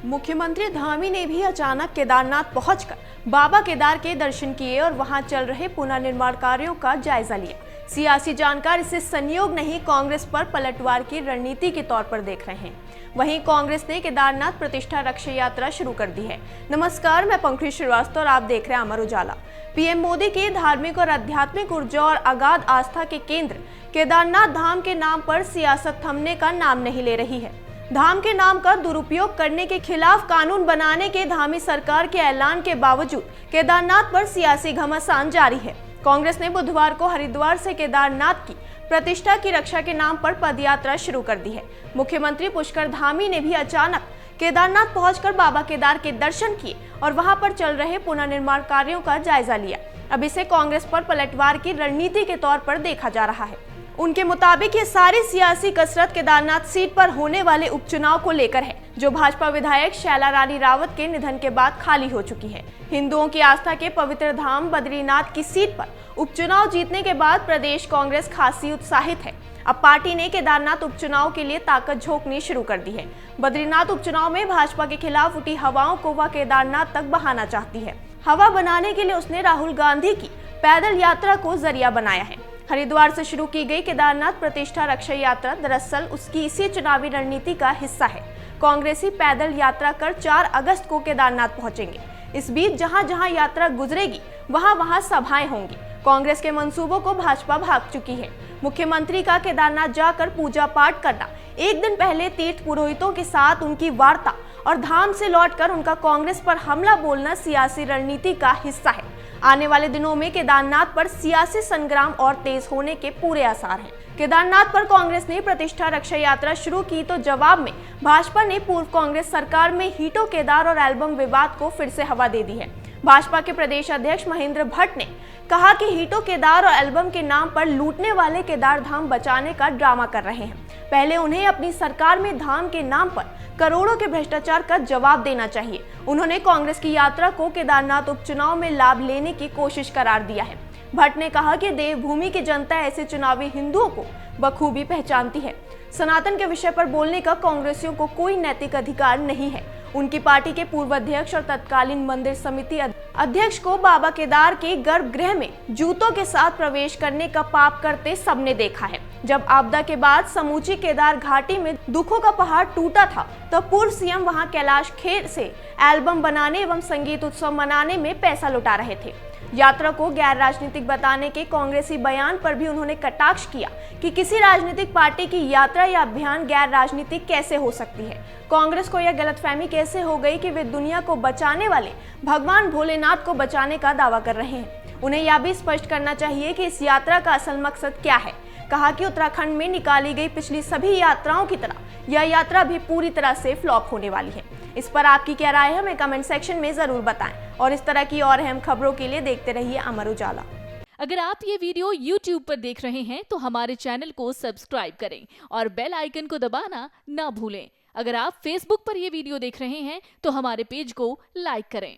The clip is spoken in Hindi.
मुख्यमंत्री धामी ने भी अचानक केदारनाथ पहुंचकर बाबा केदार के दर्शन किए और वहां चल रहे पुनर्निर्माण कार्यों का जायजा लिया। सियासी जानकार इसे संयोग नहीं, कांग्रेस पर पलटवार की रणनीति के तौर पर देख रहे हैं। वहीं कांग्रेस ने केदारनाथ प्रतिष्ठा रक्षा यात्रा शुरू कर दी है। नमस्कार, मैं पंकज श्रीवास्तव और आप देख रहे हैं अमर उजाला। पीएम मोदी की धार्मिक और आध्यात्मिक ऊर्जा और अगाध आस्था के केंद्र केदारनाथ धाम के नाम पर सियासत थमने का नाम नहीं ले रही है। धाम के नाम का दुरुपयोग करने के खिलाफ कानून बनाने के धामी सरकार के ऐलान के बावजूद केदारनाथ पर सियासी घमासान जारी है। कांग्रेस ने बुधवार को हरिद्वार से केदारनाथ की प्रतिष्ठा की रक्षा के नाम पर पदयात्रा शुरू कर दी है। मुख्यमंत्री पुष्कर धामी ने भी अचानक केदारनाथ पहुंचकर बाबा केदार के दर्शन किए और वहां पर चल रहे पुनर्निर्माण कार्यों का जायजा लिया। अब इसे कांग्रेस पर पलटवार की रणनीति के तौर पर देखा जा रहा है। उनके मुताबिक ये सारी सियासी कसरत केदारनाथ सीट पर होने वाले उपचुनाव को लेकर है, जो भाजपा विधायक शैला रानी रावत के निधन के बाद खाली हो चुकी है। हिंदुओं की आस्था के पवित्र धाम बद्रीनाथ की सीट पर उपचुनाव जीतने के बाद प्रदेश कांग्रेस खासी उत्साहित है। अब पार्टी ने केदारनाथ उपचुनाव के लिए ताकत झोंकनी शुरू कर दी है। बद्रीनाथ उपचुनाव में भाजपा के खिलाफ उठी हवाओं को वह केदारनाथ तक बहाना चाहती है। हवा बनाने के लिए उसने राहुल गांधी की पैदल यात्रा को जरिया बनाया है। हरिद्वार से शुरू की गई केदारनाथ प्रतिष्ठा रक्षा यात्रा दरअसल उसकी इसी चुनावी रणनीति का हिस्सा है। कांग्रेसी पैदल यात्रा कर 4 अगस्त को केदारनाथ पहुंचेंगे। इस बीच जहां जहां यात्रा गुजरेगी वहां वहां सभाएं होंगी। कांग्रेस के मंसूबों को भाजपा भाग चुकी है। मुख्यमंत्री का केदारनाथ जाकर पूजा पाठ करना, एक दिन पहले तीर्थ पुरोहितों के साथ उनकी वार्ता और धाम से लौटकर उनका कांग्रेस पर हमला बोलना सियासी रणनीति का हिस्सा है। आने वाले दिनों में केदारनाथ पर सियासी संग्राम और तेज होने के पूरे आसार हैं। केदारनाथ पर कांग्रेस ने प्रतिष्ठा रक्षा यात्रा शुरू की तो जवाब में भाजपा ने पूर्व कांग्रेस सरकार में हीटो केदार और एल्बम विवाद को फिर से हवा दे दी है। भाजपा के प्रदेश अध्यक्ष महेंद्र भट्ट ने कहा कि हीटो केदार और एल्बम के नाम पर लूटने वाले केदार धाम बचाने का ड्रामा कर रहे हैं। पहले उन्हें अपनी सरकार में धाम के नाम पर करोड़ों के भ्रष्टाचार का जवाब देना चाहिए। उन्होंने कांग्रेस की यात्रा को केदारनाथ उपचुनाव में लाभ लेने की कोशिश करार दिया है। भट्ट ने कहा कि देवभूमि की जनता ऐसे चुनावी हिंदुओं को बखूबी पहचानती है। सनातन के विषय पर बोलने का कांग्रेसियों को कोई नैतिक अधिकार नहीं है। उनकी पार्टी के पूर्व अध्यक्ष और तत्कालीन मंदिर समिति अध्यक्ष को बाबा केदार के गर्भगृह में जूतों के साथ प्रवेश करने का पाप करते सबने देखा है। जब आपदा के बाद समूची केदार घाटी में दुखों का पहाड़ टूटा था, तब पूर्व सीएम वहां कैलाश खेर से एल्बम बनाने एवं संगीत उत्सव मनाने में पैसा लुटा रहे थे। यात्रा को गैर राजनीतिक बताने के कांग्रेसी बयान पर भी उन्होंने कटाक्ष किया कि किसी राजनीतिक पार्टी की यात्रा या अभियान गैर राजनीतिक कैसे हो सकती है। कांग्रेस को यह गलतफहमी कैसे हो गई कि वे दुनिया को बचाने वाले भगवान भोलेनाथ को बचाने का दावा कर रहे हैं। उन्हें यह भी स्पष्ट करना चाहिए कि इस यात्रा का असल मकसद क्या है। कहा कि उत्तराखंड में निकाली गई पिछली सभी यात्राओं की तरह यह यात्रा भी पूरी तरह से फ्लॉप होने वाली है। इस पर आपकी क्या राय है, हमें कमेंट सेक्शन में जरूर बताएं और इस तरह की और अहम खबरों के लिए देखते रहिए अमर उजाला। अगर आप ये वीडियो YouTube पर देख रहे हैं तो हमारे चैनल को सब्सक्राइब करें और बेल आइकन को दबाना ना भूलें। अगर आप Facebook पर ये वीडियो देख रहे हैं तो हमारे पेज को लाइक करें।